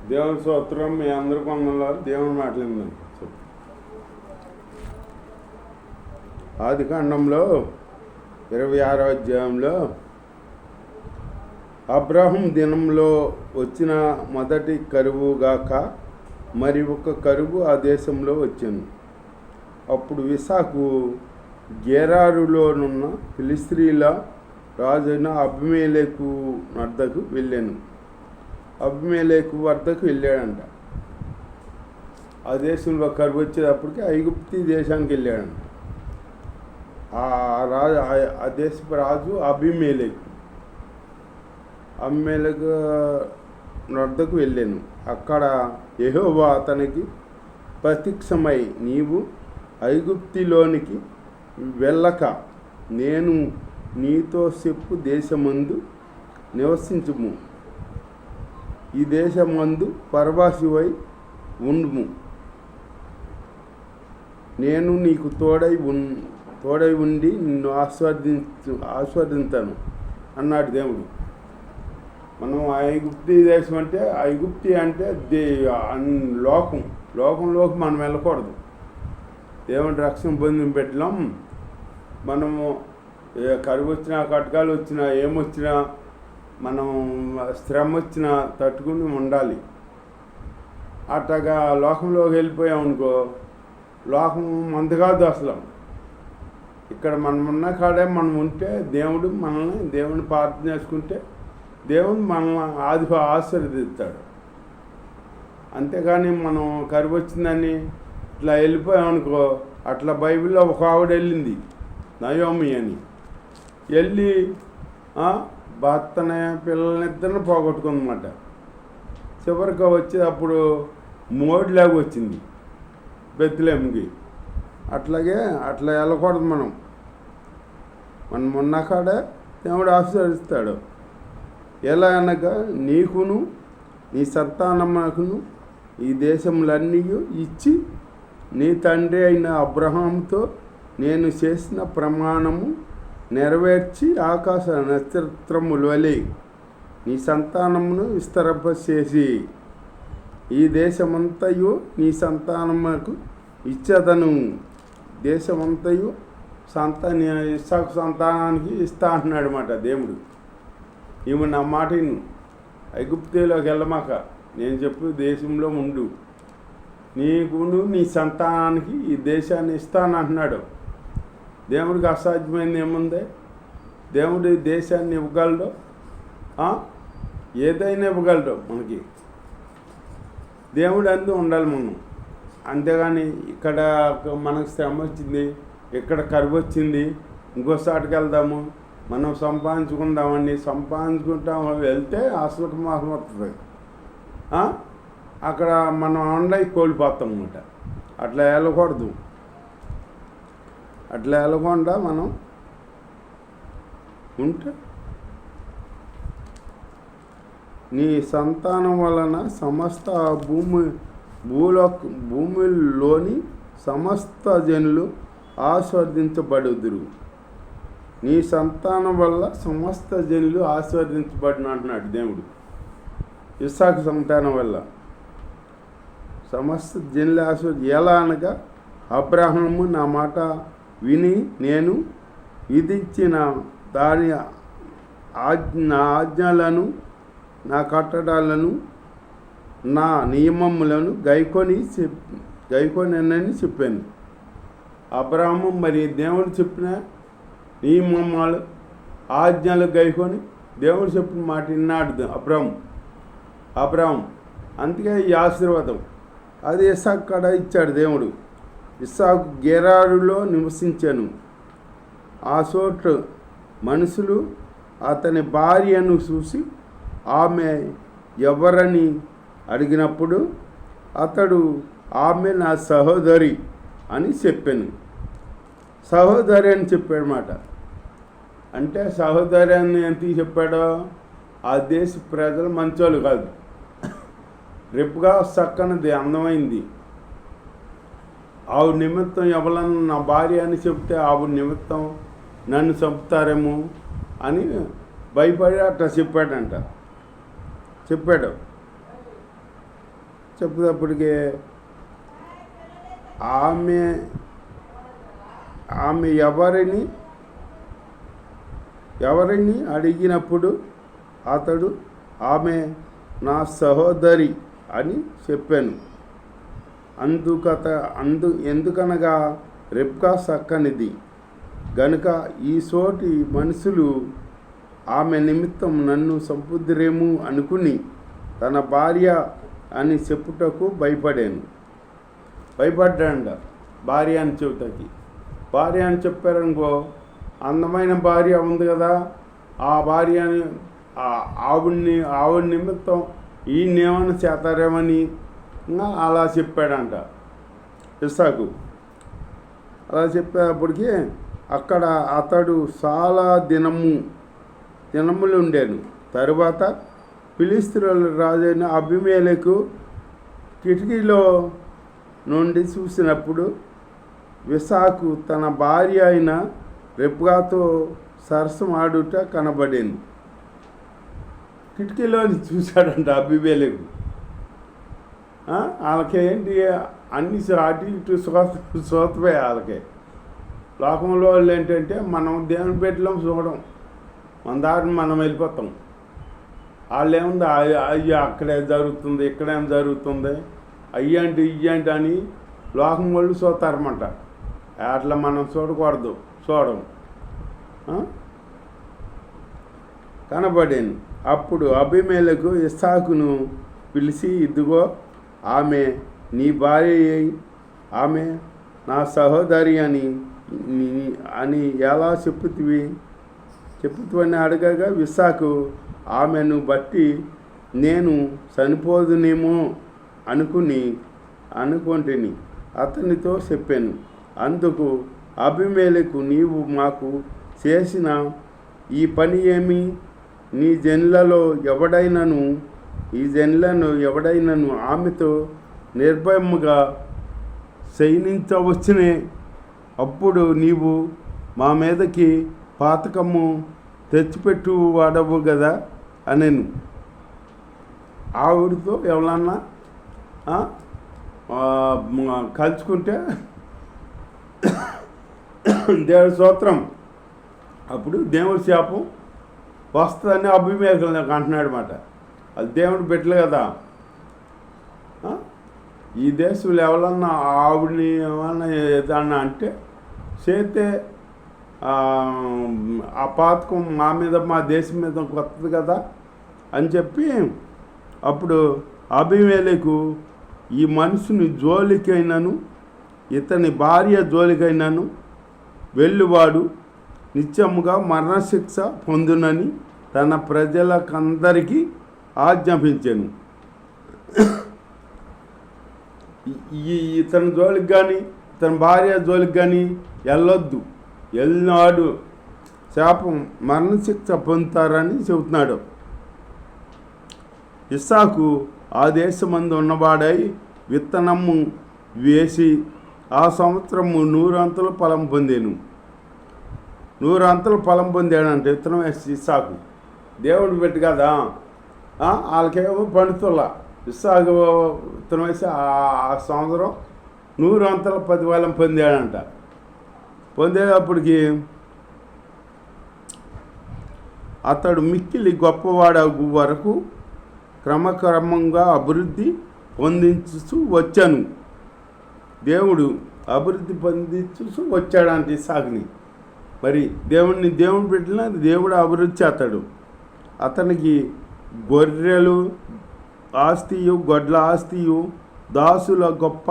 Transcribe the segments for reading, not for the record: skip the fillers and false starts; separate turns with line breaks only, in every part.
దేవుని స్తోత్రం. మీ అందరికీ వందనాలు. దేవుని మాట్లాడిందని ఆదికాండంలో 26వ అధ్యాయంలో అబ్రహాం దినంలో వచ్చిన మొదటి కరువు గాక మరి ఒక కరువు ఆ దేశంలో వచ్చాను. అప్పుడు ఇస్సాకు గెరారులోనున్న ఫిలిష్తీయుల రాజైన అబీమెలెకు వద్దకు వెళ్ళాను. అబీమెలెకు వద్దకు వెళ్ళాడంట. ఆ దేశంలో కరువు వచ్చేటప్పటికి ఐగుప్తు దేశానికి వెళ్ళాడంట. ఆ దేశపు రాజు అబీమెలెకు వద్దకు వెళ్ళాను. అక్కడ యెహోవా అతనికి ప్రత్యక్షమై, నీవు ఐగుప్తులోనికి వెళ్ళక నేను నీతో చెప్పు దేశమందు నివసించుము, ఈ దేశమందు పరవాసివై ఉండుము, నేను నీకు తోడై ఉండి నిన్ను ఆస్వాదించాను అన్నాడు దేవుడు. మనం ఐగుప్తు దేశం అంటే ఐగుప్తి అంటే లోకంలోకి మనం వెళ్ళకూడదు. దేవుని రక్షణ పొందిన పెట్టడం. మనము కరువు వచ్చినా, కటకాలు వచ్చినా, ఏమొచ్చినా, మనం శ్రమ వచ్చినా తట్టుకుని ఉండాలి. అట్టగా లోకంలోకి వెళ్ళిపోయామనుకో, లోకం మంది కాదు అసలు. ఇక్కడ మనం ఉన్న కాడే మనం ఉంటే దేవుని ప్రార్థన చేసుకుంటే దేవుడు మనల్ని ఆశీర్వదిస్తాడు. అంతేగాని మనం కరువు వచ్చిందని ఇట్లా వెళ్ళిపోయామనుకో, అట్లా బైబిల్లో ఒక ఆవిడ వెళ్ళింది, నయోమి అని. వెళ్ళి భర్తనే పిల్లల్నిద్దరిని పోగొట్టుకుందన్నమాట. చివరికి వచ్చేటప్పుడు మోడిలాగా వచ్చింది బెత్లెహేముకి. అట్లా వెళ్ళకూడదు. మనం ఉన్న కాడే దేవుడు ఆశీర్వదిస్తాడు. ఎలా అనగా నీకును నీ సంతానమునకును ఈ దేశములన్నీ ఇచ్చి నీ తండ్రి అయిన అబ్రహాముతో నేను చేసిన ప్రమాణము నెరవేర్చి ఆకాశ నక్షత్రముల వలె నీ సంతానమును విస్తరింపచేసి ఈ దేశమంతయు నీ సంతానమునకు ఇచ్చేదను. దేశమంతయు ఇస్సాకు సంతానానికి ఇస్తా అంటున్నాడు అన్నమాట దేవుడు. ఈమె నా మాట ఐగుప్తులోకి వెళ్ళమాక, నేను చెప్పు దేశంలో ఉండు, నీకును నీ సంతానానికి ఈ దేశాన్ని ఇస్తాను అంటున్నాడు. దేవుడికి అసాధ్యమైంది ఏముంది? దేవుడు దేశాన్ని ఇవ్వగలడు, ఏదైనా ఇవ్వగలడు మనకి. దేవుడు అందు ఉండాలి మనం. అంతేగాని ఇక్కడ మనకు శ్రమ వచ్చింది, ఇక్కడ కరువు వచ్చింది, ఇంకోసాటికి వెళ్దాము, మనం సంపాదించుకుంటాం వెళ్తే అసలు మాసం వస్తుంది. అక్కడ మనం ఆన్లైన్ కోల్పోతాం అన్నమాట. అట్లా వెళ్ళకూడదు. అట్లా వెళ్ళకుండా మనం ఉంటే నీ సంతానం వలన సమస్త భూమిలోని సమస్త జనులు ఆస్వాదించబడుదురు. నీ సంతానం వల్ల సమస్త జనులు ఆశీర్వదించబడిన అంటున్నాడు దేవుడు. ఇస్సాకు సంతానం వల్ల సమస్త జనులు ఎలా అనగా అబ్రహాము నా మాట విని నేను విధించిన నా ఆజ్ఞలను, నా కట్టడాలను, నా నియమములను గైకొనని చెప్పాను. అబ్రహాము మరి దేవుడు చెప్పిన నియమాలు, ఆజ్ఞలు గైకొని దేవుడు చెప్పిన మాట విన్నాడు అబ్రహాం. అందుకే ఈ ఆశీర్వాదం అది ఇస్సాకు కాడ ఇచ్చాడు దేవుడు. ఇస్సాకు గెరారులో నివసించాను. ఆ చోటు మనుషులు అతని భార్యను చూసి ఆమె ఎవరని అడిగినప్పుడు అతడు ఆమె నా సహోదరి అని చెప్పాను. సహోదరి అని చెప్పాడన్నమాట. అంటే సహోదరి అని ఎంత చెప్పాడో, ఆ దేశ ప్రజలు మంచోళ్ళు కాదు, రెప్పుగా చక్కనిది, అందమైంది. ఆవిడ నిమిత్తం ఎవరన్నా నా భార్య అని చెప్తే ఆవిడ నిమిత్తం నన్ను చంపుతారేమో అని భయపడి అట్లా చెప్పాడు. చెప్పేటప్పటికే ఆమె ఆమె ఎవరిని అడిగినప్పుడు అతడు ఆమె నా సహోదరి అని చెప్పాను. ఎందుకనగా రెబ్కా చక్కనిది గనుక ఈ సోటి మనుషులు ఆమె నిమిత్తం నన్ను చంపుదురేమో అనుకుని తన భార్య అని చెప్పుటకు భయపడ్డాండ. భార్య అని చెబుతాకి భార్య అని చెప్పారనుకో, అందమైన భార్య ఉంది కదా, ఆ భార్యని ఆవిడ నిమిత్తం ఈయనేమన్నా చేతారేమని అలా చెప్పాడంట ఇస్సాకు. అలా చెప్పేటప్పటికి అక్కడ అతడు చాలా దినములు ఉండేను. తరువాత ఫిలిష్తీయుల రాజైన అబీమెలెకు కిటికీలో నుండి చూసినప్పుడు ఇస్సాకు తన భార్య అయిన రెబ్కాతో సరసమాడుట కనబడింది. కిటికీలోని చూశాడంట అబీమెలెకు. వాళ్ళకేంటి అన్ని అటు ఇటు సోతపోయాయి. వాళ్ళకి లోకంలో వాళ్ళు ఏంటంటే మనం దేవుని బిడ్డలం చూడడం, మన దారిని మనం వెళ్ళిపోతాం. వాళ్ళు ఏముంది అయ్యి అక్కడే జరుగుతుంది, ఇక్కడేం జరుగుతుంది, అయ్యంటి ఇయ్యంటి అని లోకం వాళ్ళు చూస్తారన్నమాట. అట్లా మనం చూడకూడదు, చూడం కనబడాను. అప్పుడు అబీమెలెకు ఇస్సాకును పిలిచి, ఇదిగో ఆమె నీ భార్య, ఆమె నా సహోదరి అని ఎలా చెప్పుతువని అడగగా ఇస్సాకు ఆమెను బట్టి నేను చనిపోదునేమో అనుకుంటుని అతనితో చెప్పాను. అందుకు అబీమెలెకు, నీవు మాకు చేసిన ఈ పని ఏమి? ఈ జనులలో ఎవడైనను ఆమెతో నిర్భయముగా శయనించవచ్చునే. అప్పుడు నీవు మా మీదకి పాతకము తెచ్చిపెట్టు వాడవు కదా అనెను. ఆవిడతో ఎవరన్నా కలుసుకుంటే దేవుడి స్తోత్రం, అప్పుడు దేవుడి శాపం వస్తుందని అబీమెలెకు అంటున్నాడు అన్నమాట. అది దేవుడు బిడ్డలు కదా. ఈ దేశంలో ఎవరన్నా ఆవిడని ఏమన్నా ఏదన్నా అంటే చేస్తే ఆ పాతకం మా దేశం మీద కొత్తది కదా అని చెప్పి అప్పుడు అబీమెలెకు ఈ మనుషుని జోలికైనాను ఇతని భార్య జోలికైనాను వెళ్ళువాడు నిత్యముగా మరణశిక్ష పొందునని తన ప్రజలకందరికీ ఆజ్ఞాపించాను. ఇతని జోలికి కానీ ఇతని భార్య జోలికి కానీ వెళ్ళొద్దు, వెళ్ళినాడు శాపం మరణశిక్ష పొందుతారని చెబుతున్నాడు. ఇస్సాకు ఆ దేశమందు ఉన్నవాడై విత్తనము వేసి ఆ సంవత్సరము 100 అంతలు ఫలం పొందాను. 100 అంతలు ఫలం పొందాడంటే విత్తనం వేసి ఇస్సాకు దేవుడు పెట్టి కదా. వాళ్ళకేమో పండుతుల్లా. ఇస్సాకు విత్తనం వేసి ఆ సంవత్సరం 100 అంతల 10 ఫలం పొందాడంట. పొందేటప్పటికి అతడు మిక్కిలి గొప్పవాడగు వరకు క్రమక్రమంగా అభివృద్ధి పొందించు వచ్చాను. దేవుడు అభివృద్ధి పొందించు వచ్చాడంట ఇస్సాకుని. మరి దేవుడు పెట్టిన దేవుడు అభివృద్ధి చేస్తాడు. అతనికి గొర్రెలు ఆస్తియు గొడ్ల ఆస్తియు దాసుల గొప్ప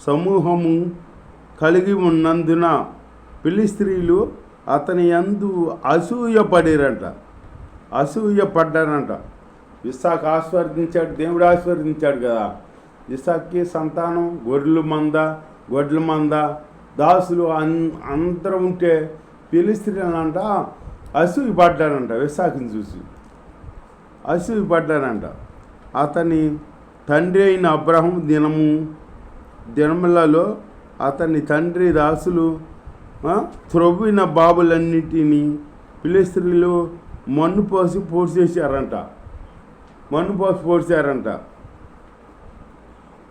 సమూహము కలిగి ఉన్నందున ఫిలిష్తీయులు అతని యందు అసూయపడ్డారంట. ఇస్సాకు ఆశీర్వదించాడు, దేవుడు ఆశీర్వదించాడు కదా. ఇస్సాకుకి సంతానం గొడ్ల మంద దాసులు అందరూ ఉంటే ఫిలిష్తీయులంట అసూయపడ్డారంట. ఇస్సాకుని చూసి అసూయపడ్డారంట. అతని తండ్రి అయిన అబ్రహాం దినములలో అతని తండ్రి దాసులు త్రొవ్విన బాబులన్నిటినీ ఫిలిష్తీయులు మన్ను పోసి పొడిచేశారంట.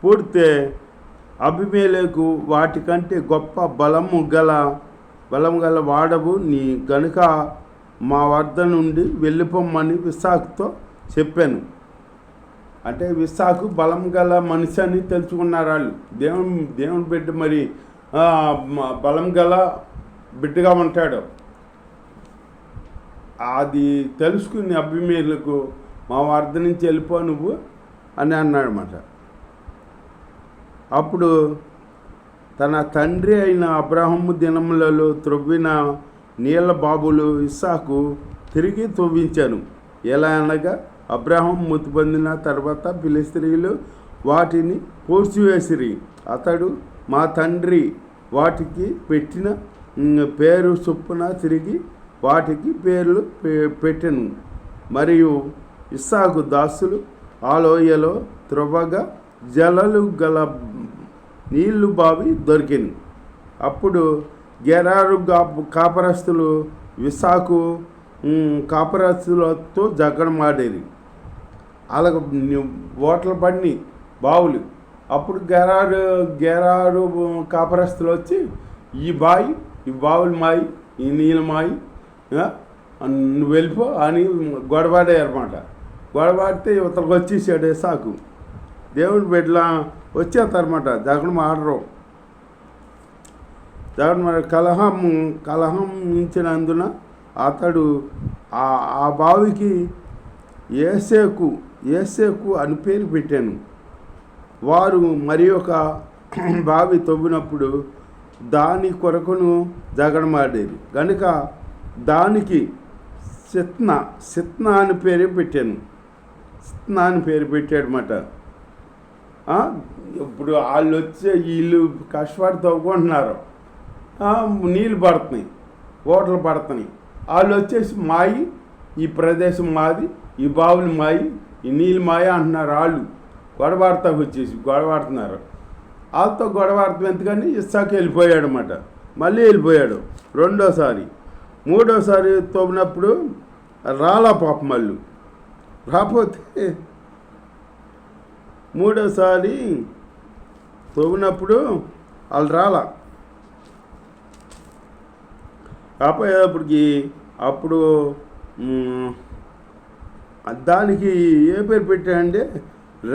పూడితే అబీమెలెకు వాటికంటే గొప్ప బలము గల వాడవు నీ గనుక మా వద్ద నుండి వెళ్ళిపోమ్మని ఇస్సాకుతో చెప్పాను. అంటే ఇస్సాకు బలం గల మనిషి అని తెలుసుకున్నారు వాళ్ళు. దేవుని బిడ్డ మరి బలం గల బిడ్డగా ఉంటాడు. అది తెలుసుకుని అబీమెలెకు మా వద్ద నుంచి వెళ్ళిపో నువ్వు అని అన్నాడన్నమాట. అప్పుడు తన తండ్రి అయిన అబ్రాహాము దినములలో త్రవ్విన నీళ్ళ బాబులు ఇస్సాకు తిరిగి తవ్వించాను. ఎలా అనగా అబ్రాహాం మృతి పొందిన తర్వాత ఫిలిష్తీయులు వాటిని పూడ్చివేసిరి. అతడు మా తండ్రి వాటికి పెట్టిన పేరు చొప్పున తిరిగి వాటికి పేర్లు పెట్టెను. మరియు ఇస్సాకు దాసులు ఆ లోయలో త్రవ్వగా జలలు గల నీళ్లు బావి దొరికింది. అప్పుడు గెరారు కాపరస్తులు ఇస్సాకు కాపరస్తులతో జగడమాడేది. అలాగ ఓట్ల పడిని బావులు. అప్పుడు గెరారు కాపరస్తులు వచ్చి ఈ బావులు మాయి, ఈ నీళ్ళు మాయి, నువ్వు వెళ్ళిపో అని గొడవాడారన్నమాట. గొడవాడితే ఇవతలకు వచ్చేసాడు ఇస్సాకు. దేవుడి బిడ్డల వచ్చేస్తారన్నమాట. జగడమాడ కలహం ఇచ్చినందున అతడు ఆ బావికి ఏసేకు అని పేరు పెట్టాను. వారు మరి ఒక బావి తవ్వినప్పుడు దాని కొరకును జగడమాడేది కనుక దానికి సిత్నా అని పేరు పెట్టాను. సిత్నా అని పేరు పెట్టాడనమాట. ఇప్పుడు వాళ్ళు వచ్చే వీళ్ళు కష్టపడి తవ్వుకుంటున్నారు, నీళ్ళు పడుతున్నాయి, ఓటలు పడుతున్నాయి. వాళ్ళు వచ్చేసి మాయి, ఈ ప్రదేశం మాది, ఈ బావులు మాయి, ఈ నీళ్ళు మాయి అంటున్నారు. వాళ్ళు గొడవాడుతున్నారు. వాళ్ళతో గొడవాడుతాం ఎందుకని ఇస్సాకు వెళ్ళిపోయాడు అన్నమాట. మళ్ళీ వెళ్ళిపోయాడు. మూడోసారి తవ్వినప్పుడు రాలా పాపం మళ్ళీ రాకపోతే మూడోసారి తవ్వినప్పుడు వాళ్ళు రాపోయేటప్పటికి అప్పుడు దానికి ఏ పేరు పెట్టానంటే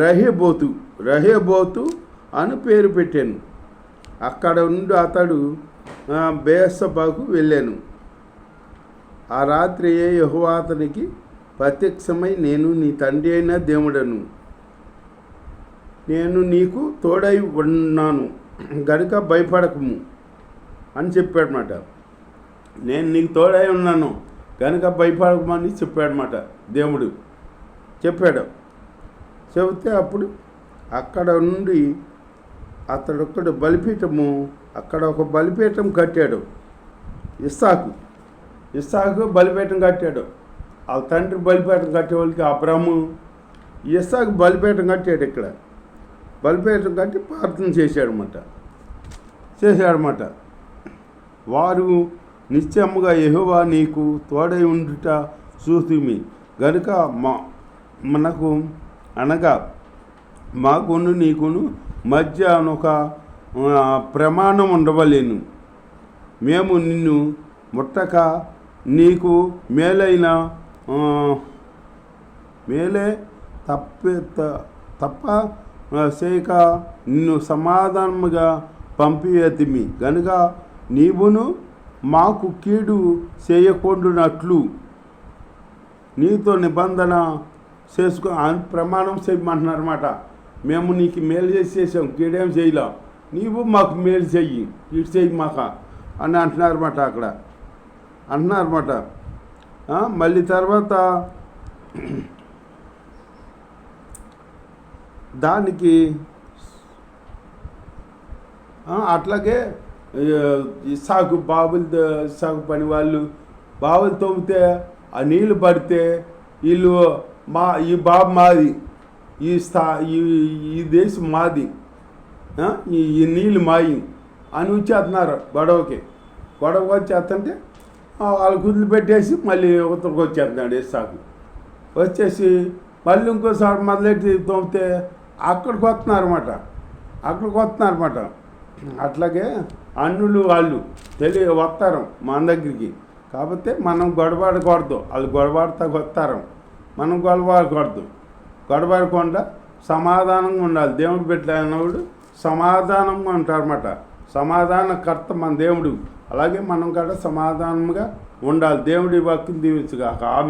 రహేబోతు అని పేరు పెట్టాను. అక్కడ నుండి అతడు బేర్షెబాకు వెళ్ళాను. ఆ రాత్రి యెహోవా అతనికి ప్రత్యక్షమై, నేను నీ తండ్రి అయిన దేవుడను, నేను నీకు తోడై ఉన్నాను గనుక భయపడకము అని చెప్పాడనమాట. నేను నీకు తోడై ఉన్నాను కనుక భయపడకమని చెప్పాడనమాట. దేవుడు చెప్పాడు. చెబితే అప్పుడు అక్కడ నుండి అతడొక్కడు అక్కడ ఒక బలిపీఠం కట్టాడు. ఇస్సాకు బలిపీఠం కట్టాడు. వాళ్ళ తండ్రి బలిపీఠం కట్టేవాళ్ళకి అబ్రాము, ఇస్సాకు బలిపీఠం కట్టాడు. ఇక్కడ బలిపీఠం కట్టి ప్రార్థన చేశాడనమాట. వారు నిశ్చయముగా యెహోవా నీకు తోడై ఉండుట చూసిమి గనుక మనకు అనగా మాకును నీకును మధ్య ఒక ప్రమాణం ఉండవలేను. మేము నిన్ను ముట్టక నీకు మేలే తప్ప చేయక నిన్ను సమాధానముగా పంపివేతిమి గనుక నీవును మాకు కీడు చేయకుండానట్లు నీతో నిబంధన చేసుకో అని ప్రమాణం చేయమంటున్నారన్నమాట. మేము నీకు మేలు చేసాం, కీడేం చేయలే, నీవు మాకు మేలు చెయ్యి, కీడు చెయ్యి మాక అని అంటున్నారన్నమాట. అక్కడ అంటున్నారన్నమాట. మళ్ళీ తర్వాత దానికి అట్లాగే ఇస్సాకు పని వాళ్ళు బావులు తవ్వితే ఆ నీళ్ళు పడితే వీళ్ళు ఈ బాబు మాది, ఈ దేశం మాది, ఈ నీళ్ళు మాయి అని వచ్చేస్తున్నారు. గొడవ వచ్చేస్తుంటే వాళ్ళు కుదులు పెట్టేసి మళ్ళీ ఉత్తరకు వచ్చేస్తున్నాడు ఇస్సాకు. వచ్చేసి మళ్ళీ ఇంకోసారి మొదలెట్టి తోమితే అక్కడికి వస్తున్నారు అన్నమాట. అక్కడికి వస్తున్నారు అనమాట. అట్లాగే అన్నులు వాళ్ళు వస్తారు మన దగ్గరికి. కాకపోతే మనం గొడవడకూడదు, వాళ్ళు గొడవడతా వస్తారు, మనం గొడవడకూడదు. గొడవడకుండా సమాధానంగా ఉండాలి. దేవుడు పెట్టినప్పుడు సమాధానంగా ఉంటారన్నమాట. సమాధానకర్త మన దేవుడు. అలాగే మనం కూడా సమాధానంగా ఉండాలి. దేవుడి వాక్యం దీవించుగాక.